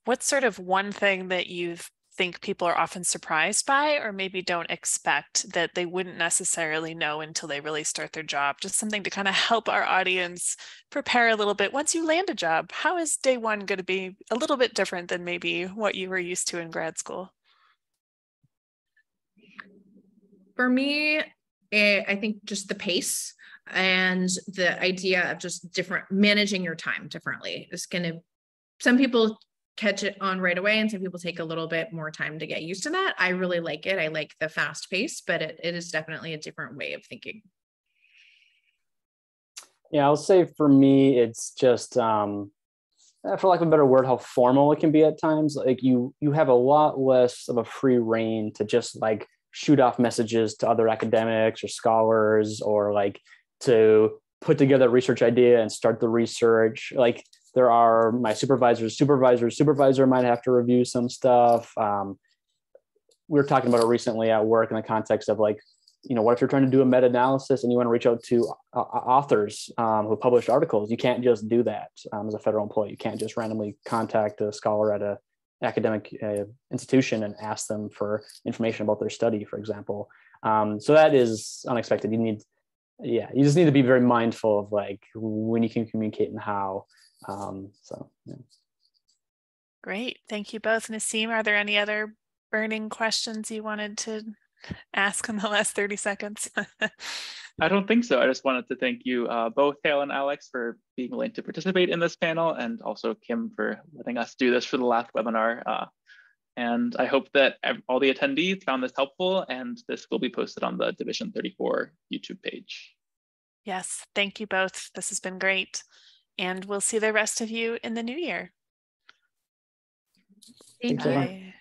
what's sort of one thing that you think people are often surprised by or maybe don't expect that they wouldn't necessarily know until they really start their job? Just something to kind of help our audience prepare a little bit. Once you land a job, how is day one going to be a little bit different than maybe what you were used to in grad school? For me, I think just the pace and the idea of just managing your time differently is going to, some people catch it on right away, and some people take a little bit more time to get used to that. I really like it. I like the fast pace, but it is definitely a different way of thinking. Yeah, I'll say for me, it's just, for lack of a better word, how formal it can be at times. Like you have a lot less of a free rein to just like shoot off messages to other academics or scholars, or like to put together a research idea and start the research. Like there are my supervisor might have to review some stuff. We were talking about it recently at work in the context of like, what if you're trying to do a meta-analysis and you want to reach out to authors who published articles? You can't just do that as a federal employee. You can't just randomly contact a scholar at an academic institution and ask them for information about their study, for example. So that is unexpected. You just need to be very mindful of like when you can communicate and how. Yeah. Great. Thank you both. Naseem, are there any other burning questions you wanted to ask in the last 30 seconds? I don't think so. I just wanted to thank you both, Hale and Alex, for being willing to participate in this panel, and also Kim for letting us do this for the last webinar. And I hope that all the attendees found this helpful, and this will be posted on the Division 34 YouTube page. Yes, thank you both. This has been great. And we'll see the rest of you in the new year. Thank you. Bye.